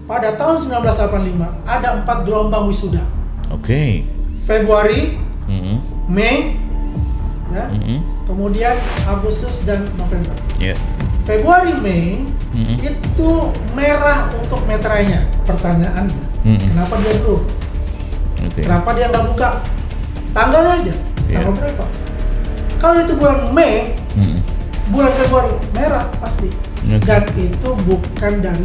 pada tahun 1985 ada 4 gelombang wisuda. Oke. Februari, Mm-mm. Mei, ya, Mm-mm. kemudian Agustus dan November. Ya. Februari, Mei Mm-mm. itu merah untuk meterainya. Pertanyaannya, Mm-mm. kenapa dia blue? Oke. Kenapa dia nggak buka tanggalnya aja? Iya. Tanggal berapa? Kalau itu bulan Mei, Mm-mm. bulan Februari merah pasti. Oke. Dan itu bukan dari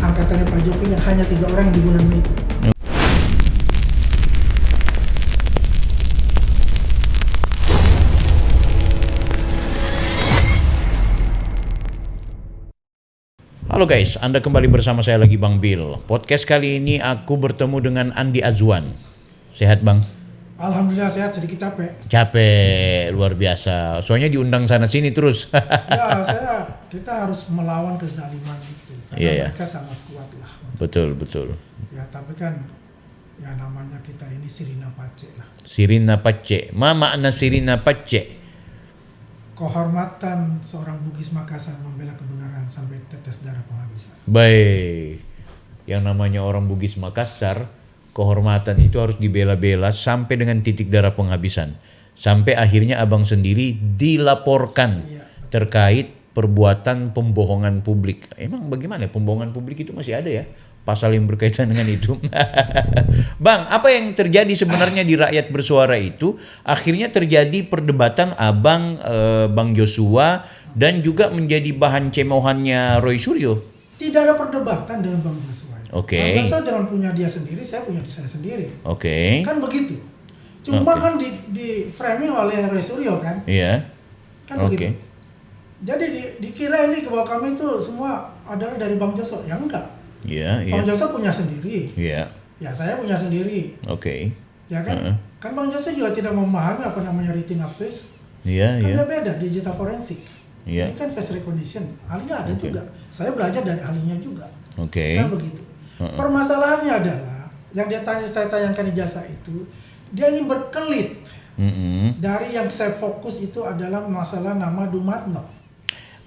angkatannya Pak Jokowi yang hanya 3 orang di bulan Mei itu. Halo guys, Anda kembali bersama saya lagi Bang Bill. Podcast kali ini aku bertemu dengan Andi Azwan. Sehat Bang? Alhamdulillah sehat, sedikit capek. Capek, luar biasa. Soalnya diundang sana sini terus. Ya, kita harus melawan kezaliman itu. Karena Iya. mereka sangat kuat lah. Betul, betul. Ya, tapi kan ya namanya kita ini sirina pace lah. Sirina Pace. Ma makna Sirina Pace? Kehormatan seorang Bugis Makassar membela kebenaran sampai tetes darah penghabisan. Baik. Yang namanya orang Bugis Makassar, kehormatan itu harus dibela-bela sampai dengan titik darah penghabisan. Sampai akhirnya abang sendiri dilaporkan Iya. terkait perbuatan pembohongan publik. Emang bagaimana pembohongan publik itu masih ada ya? Pasal yang berkaitan dengan itu. Bang, apa yang terjadi sebenarnya di Rakyat Bersuara itu? Akhirnya terjadi perdebatan abang, Bang Joshua, dan juga menjadi bahan cemohannya Roy Suryo. Tidak ada perdebatan dengan Bang Joshua. Oke. Bang Joshua jangan punya dia sendiri, saya punya saya sendiri. Oke. Kan begitu. Cuma Oke. kan di framing oleh Roy Suryo kan. Iya. Kan Oke. begitu. Jadi dikira ini bahwa kami itu semua adalah dari Bang Joshua. Ya enggak. Iya, iya. Bang Joshua punya sendiri. Iya. Ya saya punya sendiri. Oke. Ya kan? Heeh. Kan Bang Joshua juga tidak memahami apa namanya retina face. Iya, Kan iya. dia beda digital forensik. Iya. Ini kan face recognition. Ahlinya ada Oke. juga. Saya belajar dari ahlinya juga. Oke. Kan begitu. Heeh. Permasalahannya adalah yang saya tayangkan ijazah itu dia ingin berkelit Mm-mm. dari yang saya fokus itu adalah masalah nama Dumatno.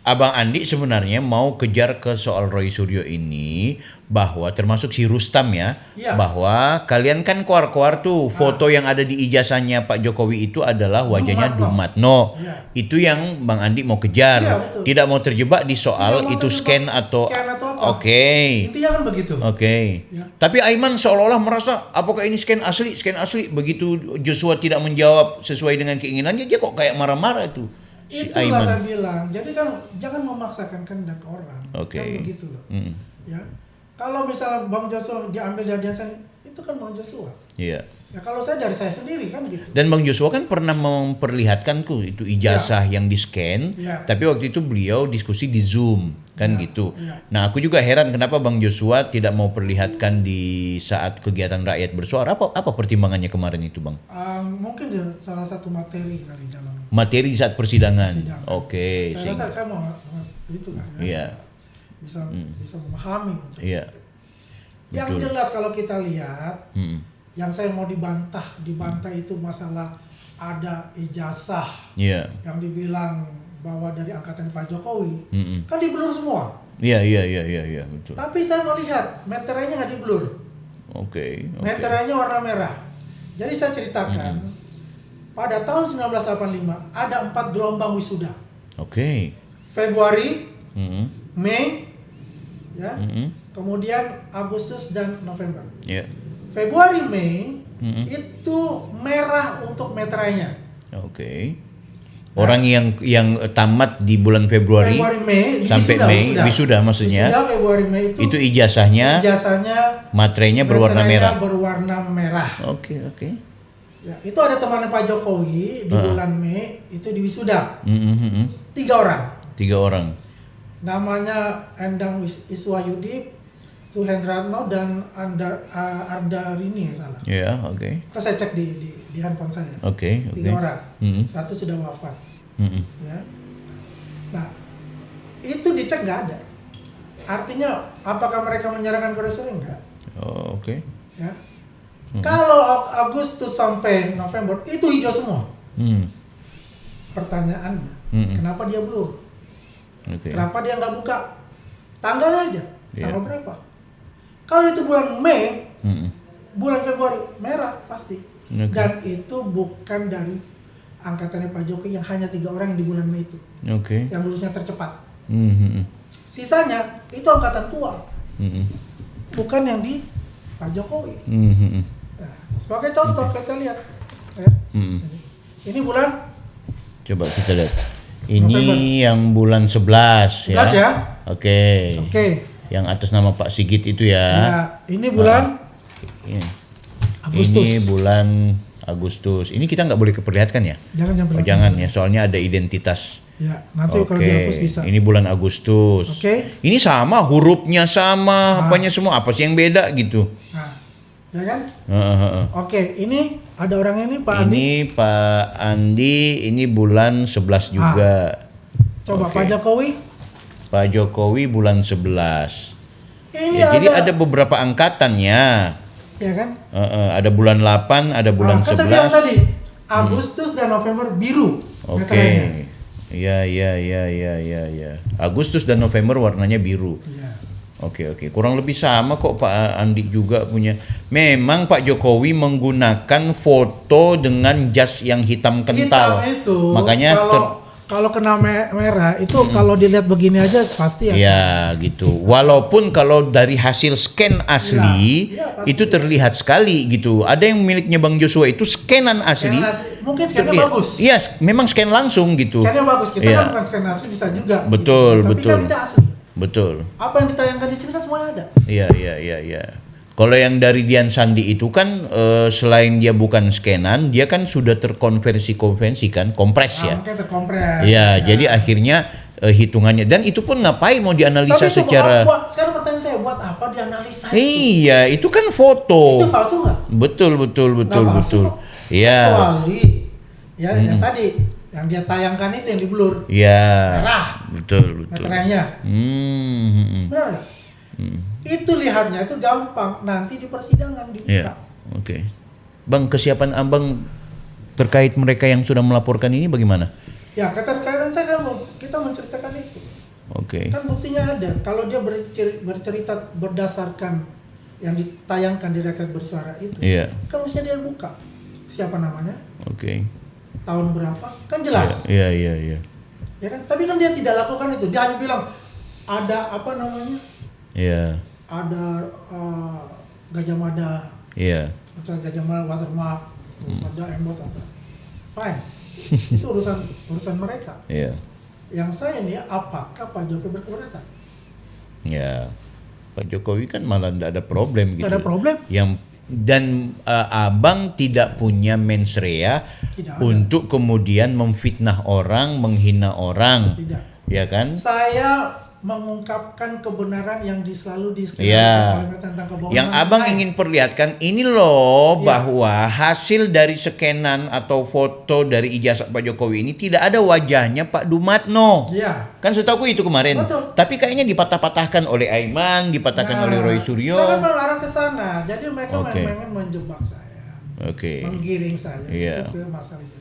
Abang Andi sebenarnya mau kejar ke soal Roy Suryo ini, bahwa termasuk si Rustam ya, Iya. bahwa kalian kan keluar-keluar tuh foto yang ada di ijazahnya Pak Jokowi itu adalah wajahnya Dumatno. Iya. Itu yang Bang Andi mau kejar. Iya, betul. Tidak mau terjebak di soal Tidak mau itu terjebak scan atau apa. Oke. Intinya kan begitu. Oke. Ya. Tapi Aiman seolah-olah merasa apakah ini scan asli? Begitu Joshua tidak menjawab sesuai dengan keinginannya, dia kok kayak marah-marah itu. Si Itulah Aiman. saya bilang. Jadi kan jangan memaksakan kehendak orang. Oke. Kan begitu loh. Mm. Ya. Kalau misalnya Bang Joshua diambil dari dia itu kan Bang Joshua. Iya. Ya kalau saya dari saya sendiri kan gitu. Dan Bang Joshua kan pernah memperlihatkanku itu ijazah yang di-scan, Iya. tapi waktu itu beliau diskusi di Zoom, kan Iya, gitu. iya. Nah, aku juga heran kenapa Bang Joshua tidak mau perlihatkan di saat kegiatan Rakyat Bersuara. Apa pertimbangannya kemarin itu, Bang? Mungkin dia salah satu materi kali dalam Materi di saat persidangan. persidangan. Oke, Saya rasa sehingga- saya mau itu lah. Ya. Iya. Bisa memahami. Untuk Iya. itu. Yang Betul. jelas kalau kita lihat, Mm. yang saya mau dibantah itu masalah ada ijazah Iya. yang dibilang bahwa dari angkatan Pak Jokowi, Mm-mm. kan diblur semua. Iya, betul. Tapi saya melihat meterainya nggak diblur, Oke. meterainya warna merah. Jadi saya ceritakan, pada tahun 1985 ada 4 gelombang wisuda. Oke. Februari, Mm-mm. Mei, ya, Mm-mm. kemudian Agustus dan November. Iya. Februari, Mei Mm-mm. itu merah untuk meterainya. Oke. Orang yang tamat di bulan Februari, Mei, sampai Mei, wisuda maksudnya. Wisuda Februari, Mei Itu ijazahnya materainya berwarna meterainya merah. berwarna merah. Oke. Ya, itu ada temannya Pak Jokowi di bulan Mei itu di wisuda. 3 orang. 3 orang. Namanya Endang Iswayudi, Tuhendratno dan Ardarini salah. Ya, oke. Kita saya cek di handphone saya. Oke. 3 orang. Mm-mm. Satu sudah wafat. Mm-mm. Ya. Nah, itu dicek nggak ada. Artinya apakah mereka menyerahkan ke Roy? Enggak. Oh, oke. Ya. Kalau Agustus sampai November itu hijau semua. Mm. Pertanyaannya, kenapa dia blue? Oke. Kenapa dia nggak buka tanggalnya aja? Iya. Tanggal berapa? Kalau itu bulan Mei, Mm-mm. bulan Februari merah pasti. Oke. Dan itu bukan dari angkatannya Pak Jokowi yang hanya 3 orang yang di bulan Mei itu, Oke. yang lulusnya tercepat. Mhm. Sisanya itu angkatan tua, Mhm. bukan yang di Pak Jokowi. Mhm. Nah, sebagai contoh kita lihat, ya. Mhm. Ini bulan Coba kita lihat. Ini November. yang bulan 11 ya. 11 ya. Oke. Oke. Yang atas nama Pak Sigit itu ya. Ya, ini bulan Ini. Agustus. Ini bulan Agustus. Ini kita nggak boleh keperlihatkan ya? Jangan Oh, jangan ya, soalnya ada identitas. Ya, nanti kalau dihapus bisa. Ini bulan Agustus. Oke. Ini sama, hurufnya sama, apanya semua. Apa sih yang beda gitu? Nah, ya kan? Heeh. Oke, ini ada orang ini Pak Andi. Ini Pak Andi, ini bulan 11 juga. Coba Oke. Pak Jokowi. Pak Jokowi bulan 11. Ini Ya, jadi ada beberapa angkatannya. ya kan? Ada bulan 8, ada bulan Kan saya bilang 11. tadi, Agustus dan November biru. Oke. meterannya. Ya. Agustus dan November warnanya biru. Iya. Oke. Kurang lebih sama kok Pak Andi juga punya. Memang Pak Jokowi menggunakan foto dengan jas yang hitam kental. Hitam itu. Makanya kalau kena merah itu kalau dilihat begini aja pasti ya. ya gitu. Walaupun kalau dari hasil scan asli Iya, pasti. itu terlihat sekali gitu. Ada yang miliknya Bang Joshua itu scanan asli. Mungkin scannya terlihat. bagus. Iya, memang scan langsung gitu. Scannya bagus. Kita Iya. kan bukan scan asli bisa juga. Betul, gitu. betul. Tapi kan kita asli. Betul. Apa yang ditayangkan di sini kan semuanya ada. Iya. Kalau yang dari Dian Sandi itu kan selain dia bukan scanan, dia kan sudah terkonversi kan, kompres ya. Mungkin terkompres. Iya, jadi akhirnya hitungannya dan itu pun ngapain mau dianalisa Tapi itu secara sekarang pertanyaan saya, buat apa dianalisa itu? Iya, itu kan foto. Itu palsu nggak? Betul. Nggak palsu kok. Iya. Kecuali ya yang tadi yang dia tayangkan itu yang di blur. Iya. Merah. Betul. Meterannya. Hmm. Benar nggak? Itu lihatnya itu gampang, nanti di persidangan dibuka. Iya. Oke. Bang, kesiapan Abang terkait mereka yang sudah melaporkan ini bagaimana? Ya, keterkaitan saya kan kita menceritakan itu. Oke. Kan buktinya ada. Kalau dia bercerita berdasarkan yang ditayangkan di Rakyat Bersuara itu, Iya. kan mestinya dia buka. Siapa namanya? Oke. Tahun berapa? Kan jelas. Iya. Ya kan? Tapi kan dia tidak lakukan itu. Dia hanya bilang ada apa namanya? Iya. Ada Gajah Mada, Iya. terus Gajah Mada watermark, terus ada emboss apa. Fine. Itu urusan mereka. Iya. Yang saya ini apakah Pak Jokowi berkeberatan? Ya. Pak Jokowi kan malah tidak ada problem gitu. Tidak ada problem. Dan Abang tidak punya mens rea Tidak ada. untuk kemudian memfitnah orang, menghina orang. Tidak. Ya kan? Saya mengungkapkan kebenaran yang selalu Ya. disekalikan oleh mereka tentang kebohongan. Yang Abang lain. ingin perlihatkan ini loh Iya. bahwa hasil dari scanan atau foto dari ijazah Pak Jokowi ini tidak ada wajahnya Pak Dumatno. Iya. Kan setahu itu kemarin. Betul. Tapi kayaknya dipatah-patahkan oleh Aiman, dipatahkan oleh Roy Suryo. Saya kan mengarah ke sana. Jadi mereka Oke. main-main menjebak saya. Oke. Menggiring saya Iya. itu ke masalah itu.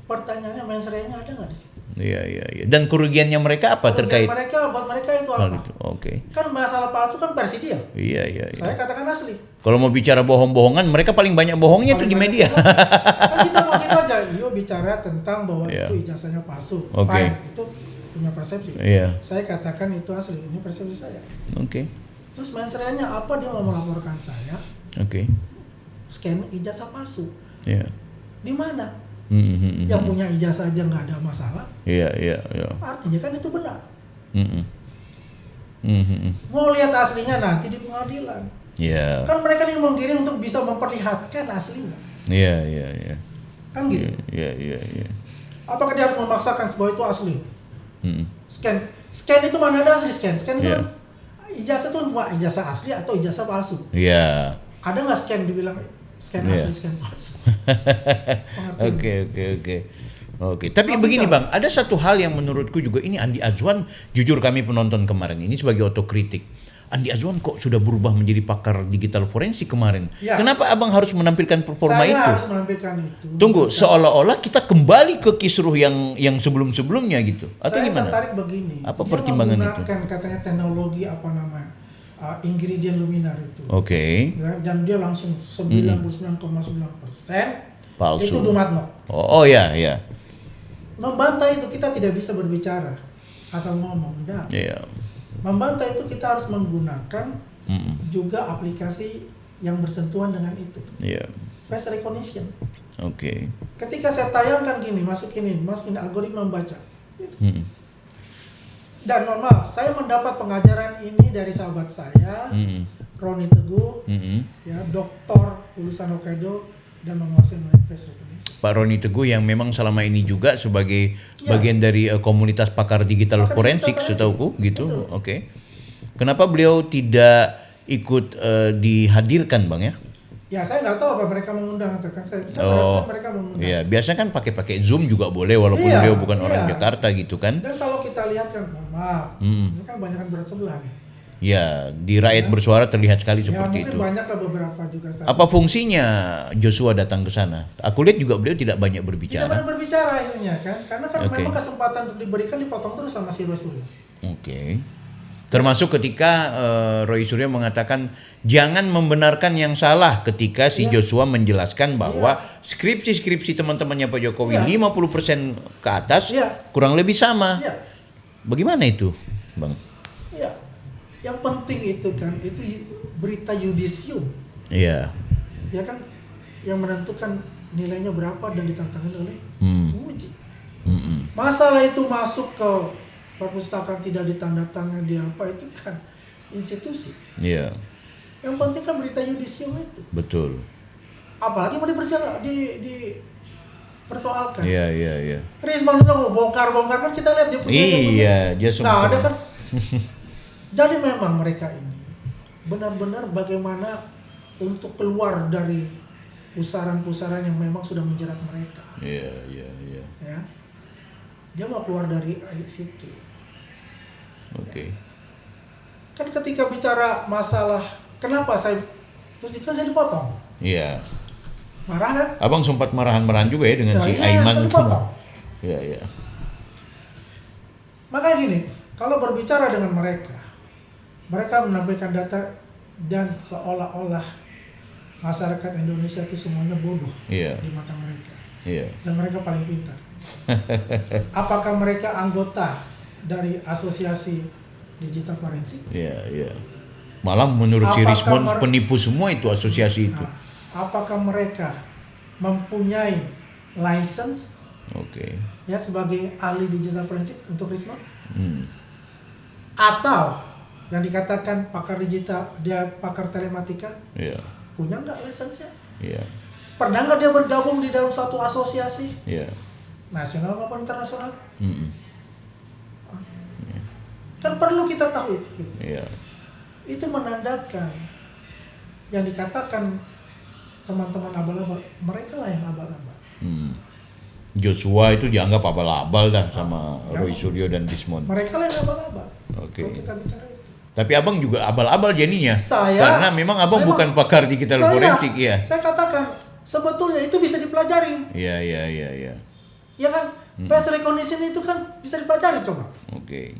Pertanyaannya mensreanya ada nggak di situ? Iya. Dan kerugiannya mereka apa terkait Buat mereka itu hal apa? itu? Oke. Kan masalah palsu kan versi dia. Iya. Saya katakan asli. Kalau mau bicara bohong-bohongan, mereka paling banyak bohongnya tuh Paling di banyak media. bohong. Kan kita mau gitu aja. Yuk bicara tentang bahwa Iya. itu ijazahnya palsu. Oke. Fine, itu punya persepsi. Iya. Saya katakan itu asli. Ini persepsi saya. Oke. Terus mensreanya apa dia mau melaporkan saya? Oke. Scan ijazah palsu. Iya. Di mana? Mhm. Yang punya ijazah aja nggak ada masalah. Iya. Artinya kan itu benar. Mhm. Mau lihat aslinya nanti di pengadilan. Iya. Kan mereka ini menggiring untuk bisa memperlihatkan aslinya. Iya. Kan gitu. Iya. Apakah dia harus memaksakan bahwa itu asli? Mhm. Scan itu mana ada asli scan? Scan itu Iya. kan ijazah itu cuma ijazah asli atau ijazah palsu. Iya. Ada nggak scan dibilang scan Iya. asli, scan palsu? Pengertian. Oke. Tapi begini Bang, ada satu hal yang menurutku juga ini Andi Azwan, jujur kami penonton kemarin ini sebagai otokritik. Andi Azwan kok sudah berubah menjadi pakar digital forensik kemarin. Ya. Kenapa Abang harus menampilkan performa Saya itu? harus menampilkan itu. Tunggu, Bisa. seolah-olah kita kembali ke kisruh yang sebelum-sebelumnya gitu. Atau Saya gimana? tertarik begini. Apa Dia pertimbangan itu? menggunakan katanya teknologi apa namanya? ingredient luminar itu. Oke. Ya, dan dia langsung 99,9% Palsu. itu do not know. Oh ya, ya. Membantah itu kita tidak bisa berbicara asal ngomong, enggak. Iya. Membantah itu kita harus menggunakan Mm-mm. juga aplikasi yang bersentuhan dengan itu. Iya. Face recognition. Oke. Ketika saya tayangkan gini, masukin algoritma membaca. Mm-mm. Dan mohon maaf, saya mendapat pengajaran ini dari sahabat saya, Mm-mm. Roni Teguh, Mm-mm. ya, doktor lulusan Hokkaido dan menguasai face recognition. Pak Roni Teguh yang memang selama ini juga sebagai Ya. bagian dari komunitas pakar digital Pakar forensik, digital setauku gitu. Betul. Oke. Kenapa beliau tidak ikut dihadirkan, Bang ya? Ya, saya nggak tahu apa mereka mengundang atau kan saya bisa Oh, mereka mengundang. iya. Biasanya kan pakai Zoom juga boleh walaupun Iya, beliau bukan orang iya. Jakarta gitu kan. Dan kalau kita lihat kan, mohon maaf, Mm. ini kan banyak berat sebelah nih. Ya, di rakyat bersuara terlihat sekali seperti Ya, mungkin itu. banyak lah beberapa juga stasiun. Apa fungsinya Joshua datang ke sana? Aku lihat juga beliau tidak banyak Tidak berbicara. banyak berbicara akhirnya kan, karena kan Oke. memang kesempatan untuk diberikan dipotong terus sama si Roy Suryo. Oke. Termasuk ketika Roy Suryo mengatakan jangan membenarkan yang salah ketika si Iya. Joshua menjelaskan bahwa skripsi-skripsi teman-temannya Pak Jokowi Iya. 50% ke atas Iya. kurang lebih sama. Iya, Bagaimana itu, Bang? iya. Yang penting itu kan, itu berita yudisium, Iya. ya kan, yang menentukan nilainya berapa dan ditandatangani oleh penguji. Mm-mm. Masalah itu masuk ke perpustakaan tidak ditandatangani di apa itu kan institusi. Iya, Yang penting kan berita yudisium itu. betul. Apalagi mau dipersoalkan. Iya, iya, iya. Risma itu mau bongkar-bongkar kan kita lihat dia punya. Iya, dia Nah, sempat. ada kan. Jadi memang mereka ini benar-benar bagaimana untuk keluar dari pusaran-pusaran yang memang sudah menjerat mereka. Iya, iya, iya. Ya, dia mau keluar dari situ. Oke. Kan ketika bicara masalah kenapa saya terus kan saya dipotong, Iya. marah kan? Abang sempat marahan-marahan juga ya dengan Nah, si iya, Aiman kan itu. dipotong. Iya, iya. Makanya gini, kalau berbicara dengan mereka menampilkan data dan seolah-olah masyarakat Indonesia itu semuanya bodoh Iya. di mata mereka. Iya. Dan mereka paling pintar. Apakah mereka anggota dari asosiasi digital forensik? Iya, iya. Malah menurut si Apakah Rismon mer- penipu semua itu asosiasi itu. Nah, apakah mereka mempunyai license Oke. ya sebagai ahli digital forensik untuk Risma? Hmm. Atau yang dikatakan pakar digital, dia pakar telematika, Iya. punya nggak license-nya? Iya. Pernah nggak dia bergabung di dalam satu asosiasi Iya. nasional maupun internasional? Mm-mm. Kan perlu kita tahu itu. Gitu. Iya. Itu menandakan yang dikatakan teman-teman abal-abal, mereka lah yang abal-abal. Hmm. Joshua itu dianggap abal-abal dah sama Ya. Roy Suryo dan Rismon. Mereka lah yang abal-abal. Oke. Kalau kita bicara itu. Tapi abang juga abal-abal jadinya. Saya- Karena memang abang memang- bukan pakar digital Nah, forensik ya. Saya katakan sebetulnya itu bisa dipelajari, Iya, iya, iya, iya. ya kan? Face recognition itu kan bisa dipelajari coba. Oke.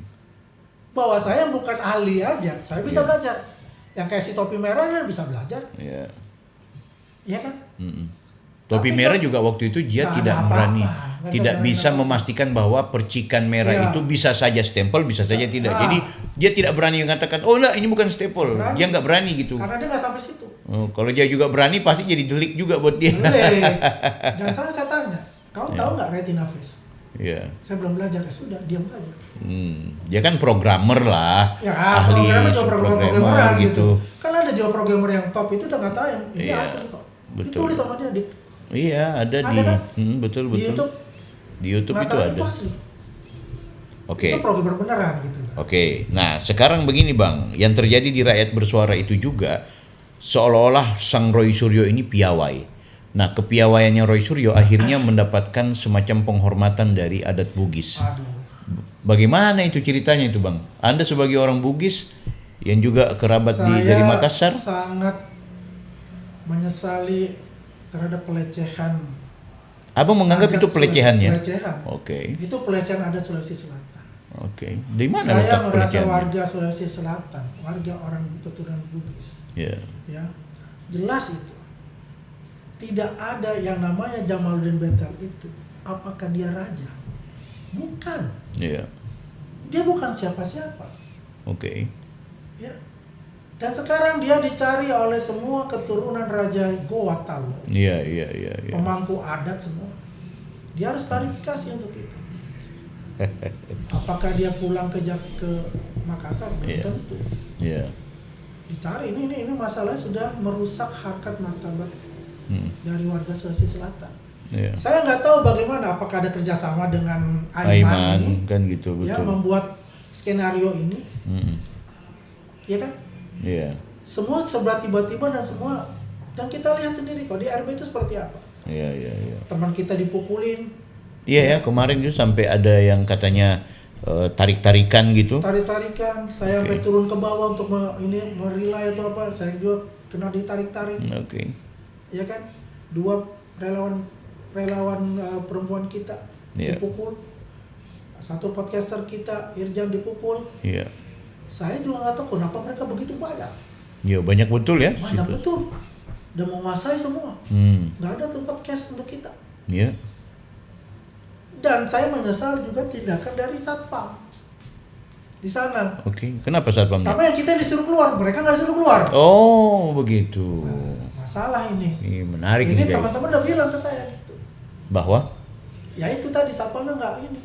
Bahwa saya bukan ahli aja, saya bisa Iya. belajar. Yang kayak si topi merah dia bisa belajar, Iya. ya kan? Mm-mm. Topi Tapi merah kan- juga waktu itu dia Nggak tidak ada apa-apa. berani, Nggak tidak ada bisa apa-apa. memastikan bahwa percikan merah Iya. itu bisa saja stempel, bisa saja tidak. Ah. Jadi dia tidak berani mengatakan, oh enggak ini bukan stempel. Berani. Dia nggak berani gitu. Karena dia nggak sampai situ. Oh, kalau dia juga berani pasti jadi delik juga buat dia. Boleh. Dan saya tanya, kau Ya. tahu nggak retina face? Iya. Saya belum belajar, ya sudah, diam aja. Dia kan programmer lah, Ya, ahli programmer juga programmer gitu. Kan ada juga programmer yang top itu udah nggak tahu yang ini Iya, asli kok. betul. Ditulis sama dia di Iya, ada Ada di kan? betul di betul. YouTube. Di YouTube Nggak itu tahu ada. itu asli. Oke. Itu programmer beneran gitu. Oke, nah sekarang begini Bang, yang terjadi di Rakyat Bersuara itu juga seolah-olah sang Roy Suryo ini piawai. Nah kepiawaiannya Roy Suryo akhirnya mendapatkan semacam penghormatan dari adat Bugis. Aduh. Bagaimana itu ceritanya itu Bang? Anda sebagai orang Bugis yang juga kerabat dari Makassar? Sangat menyesali terhadap pelecehan. Abang menganggap adat itu pelecehannya? Pelecehan. Oke. Itu pelecehan adat Sulawesi Selatan. Oke. Di mana Saya letak merasa pelecehannya? warga Sulawesi Selatan, warga orang keturunan Bugis, Ya. ya jelas itu. Tidak ada yang namanya Jamaluddin Betel itu. Apakah dia raja? Bukan. Iya. Dia bukan siapa-siapa. Oke. Ya. Dan sekarang dia dicari oleh semua keturunan Raja Goa Talo, Iya. pemangku adat semua. Dia harus klarifikasi untuk itu. Apakah dia pulang ke Makassar? Belum Iya. tentu. Iya. Dicari ini masalah sudah merusak harkat martabat Hmm. dari warga Sulawesi Selatan. Iya. Saya nggak tahu bagaimana, apakah ada kerjasama dengan Aiman ini, kan gitu, ya, betul. membuat skenario ini, Hmm. ya kan? Iya. Semua serba tiba-tiba dan semua, dan kita lihat sendiri kok di RB itu seperti apa. Iya. Teman kita dipukulin, Iya ya, kemarin itu sampai ada yang katanya tarik-tarikan gitu. tarik-tarikan, saya sampai Oke. turun ke bawah untuk merilai atau apa, saya juga kena ditarik-tarik, Oke. ya kan? 2 relawan perempuan kita Iya. dipukul, 1 podcaster kita Irjan dipukul. Iya. Saya juga nggak tahu kenapa mereka begitu banyak. Iya, banyak betul ya. Banyak situ. betul. Dan menguasai semua. Hmm. Nggak ada tempat cash untuk kita. Iya. Dan saya menyesal juga tindakan dari Satpam di sana. Oke. Kenapa satpamnya? Tapi yang kita disuruh keluar, mereka nggak disuruh keluar. Oh, begitu. Masalah ini. Ini menarik Ini nih guys. teman-teman udah bilang ke saya gitu. Bahwa Ya itu tadi Satpamnya nggak ini.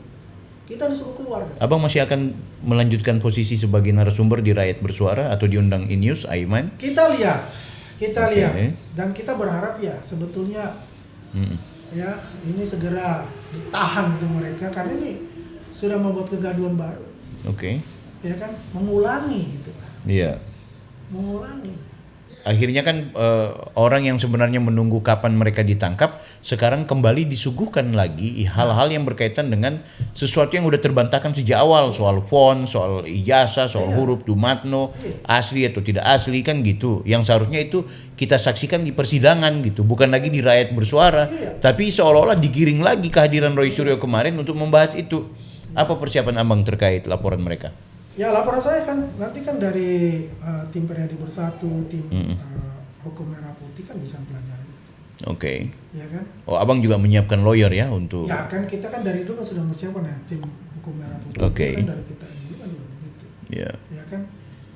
Kita disuruh keluar. Abang masih akan melanjutkan posisi sebagai narasumber di Rakyat Bersuara atau diundang Inews, Aiman? Kita lihat, Oke. dan kita berharap ya sebetulnya Hmm. ya ini segera ditahan itu mereka, karena ini sudah membuat kegaduhan baru, Oke. ya kan, mengulangi gitu, Iya. mengulangi. Akhirnya kan orang yang sebenarnya menunggu kapan mereka ditangkap sekarang kembali disuguhkan lagi hal-hal yang berkaitan dengan sesuatu yang udah terbantahkan sejak awal, soal font, soal ijazah, soal Iya. huruf Dumatno, Iya. asli atau tidak asli kan gitu. Yang seharusnya itu kita saksikan di persidangan gitu, bukan lagi di Rakyat Bersuara. Iya. Tapi seolah-olah digiring lagi kehadiran Roy Suryo kemarin untuk membahas itu. Apa persiapan Abang terkait laporan mereka? Ya laporan saya kan nanti kan dari tim Periadi Bersatu, tim Hukum Merah Putih kan bisa pelajari itu, Oke. ya kan? Oh, Abang juga menyiapkan lawyer ya untuk. Ya kan kita kan dari dulu sudah mempersiapkan ya tim Hukum Merah Putih. Oke. Itu kan dari kita dulu kan juga begitu, Ya. ya kan?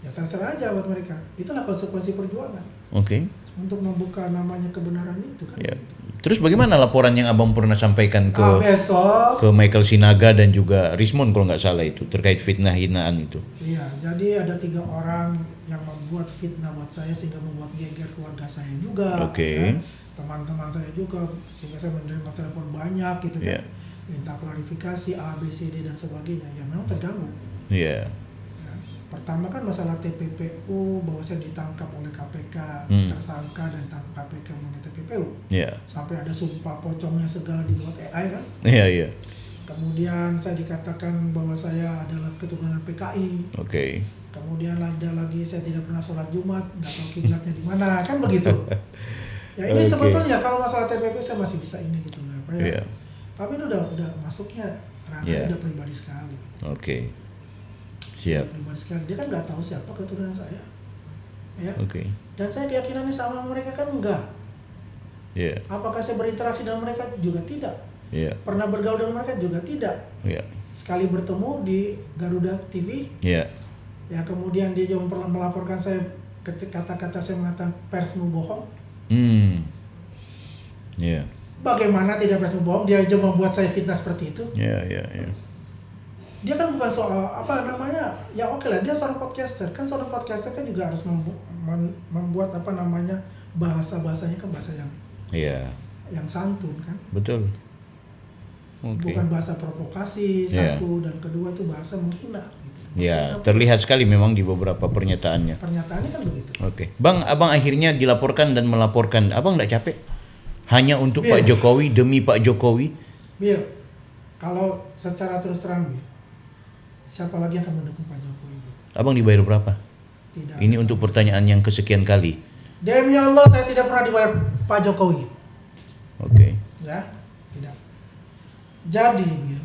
Ya terserah aja buat mereka. Itulah konsekuensi perjuangan Oke. untuk membuka namanya kebenaran itu kan. Ya. begitu. Terus bagaimana laporan yang Abang pernah sampaikan ke Besok. Michael Sinaga dan juga Rismond kalau nggak salah itu terkait fitnah hinaan itu? Iya, jadi ada 3 orang yang membuat fitnah buat saya sehingga membuat geger keluarga saya juga. Oke. ya. Teman-teman saya juga, sehingga saya menerima telepon banyak gitu kan. Iya. Minta klarifikasi A, B, C, D dan sebagainya. Ya memang terganggu. Iya. Ya. Pertama kan masalah TPPU, bahwa saya ditangkap oleh KPK, tersangka dan ditangkap KPK mengenai TPPU. Iya. Sampai ada sumpah pocongnya segala dibuat AI kan. Iya. Kemudian saya dikatakan bahwa saya adalah keturunan PKI. Oke. Kemudian ada lagi saya tidak pernah sholat Jumat, nggak tahu kiblatnya di mana, kan begitu. Ya ini Oke. sebetulnya kalau masalah TPP saya masih bisa ini gitu loh, apa ya. Iya. Tapi ini udah masuknya ranah Iya. udah pribadi sekali. Oke. Siap. Sudah pribadi sekali. Dia kan nggak tahu siapa keturunan saya. Ya. Oke. Dan saya keyakinannya sama mereka kan enggak. Iya. Apakah saya berinteraksi dengan mereka juga tidak. Iya. Pernah bergaul dengan mereka juga tidak. Iya. Sekali bertemu di Garuda TV, Iya. ya kemudian dia juga melaporkan saya kata-kata saya mengatakan persmu bohong. Iya. Bagaimana tidak persmu bohong? Dia juga membuat saya fitnah seperti itu. Iya. Dia kan bukan soal apa namanya, ya oke lah dia seorang podcaster. Kan seorang podcaster kan juga harus membuat apa namanya bahasanya kan bahasa Iya. yang santun kan. Betul. Oke. Bukan bahasa provokasi, Iya. satu, dan kedua itu bahasa menghina gitu. Ya, terlihat sekali memang di beberapa pernyataannya. Pernyataannya kan begitu. Oke. Bang, Abang akhirnya dilaporkan dan melaporkan. Abang nggak capek? Hanya untuk Iya. Pak Jokowi, demi Pak Jokowi? Bill, kalau secara terus terang Bill, siapa lagi yang akan mendukung Pak Jokowi? Bill? Abang dibayar berapa? Tidak. Ini ada untuk sama pertanyaan yang kesekian kali. sekali. Demi Allah saya tidak pernah dibayar Pak Jokowi. Oke. Ya, tidak. Jadi Bill,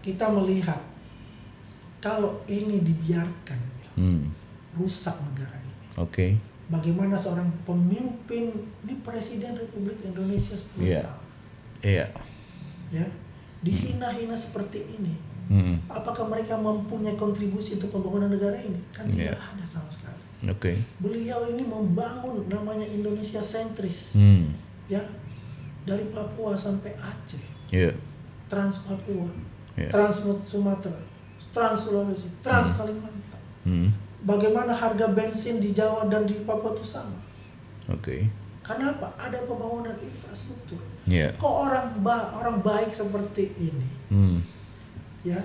kita melihat Kalau ini dibiarkan, Hmm. rusak negara ini. Oke. Bagaimana seorang pemimpin, ini Presiden Republik Indonesia 10 Iya. tahun, Iya. ya, dihina-hina seperti ini. Hmm. Apakah mereka mempunyai kontribusi untuk pembangunan negara ini? Kan tidak Iya. ada sama sekali. Oke. Beliau ini membangun namanya Indonesia sentris, Hmm. ya, dari Papua sampai Aceh, Iya. Trans Papua, Iya. Trans Sumatera, Trans Sulawesi, Trans Kalimantan. Hmm. Bagaimana harga bensin di Jawa dan di Papua itu sama? Oke. Karena apa? Ada pembangunan infrastruktur. Iya. Kok orang baik seperti ini, Hmm. ya,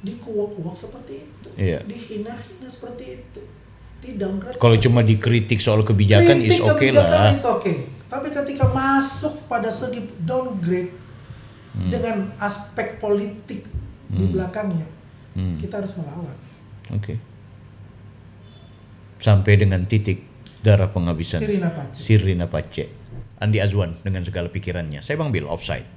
dikuak-kuak seperti itu, Iya. dihina-hina seperti itu, di-downgrade. Kalau cuma dikritik soal kebijakan is Kritik okay kebijakan lah. is okay. Tapi ketika masuk pada segi downgrade dengan aspek politik di belakangnya, Hmm. kita harus melawan. Oke. Sampai dengan titik darah penghabisan. Sirina Pace. Sirina Pace. Andi Azwan dengan segala pikirannya. Saya Bang Bil, offside.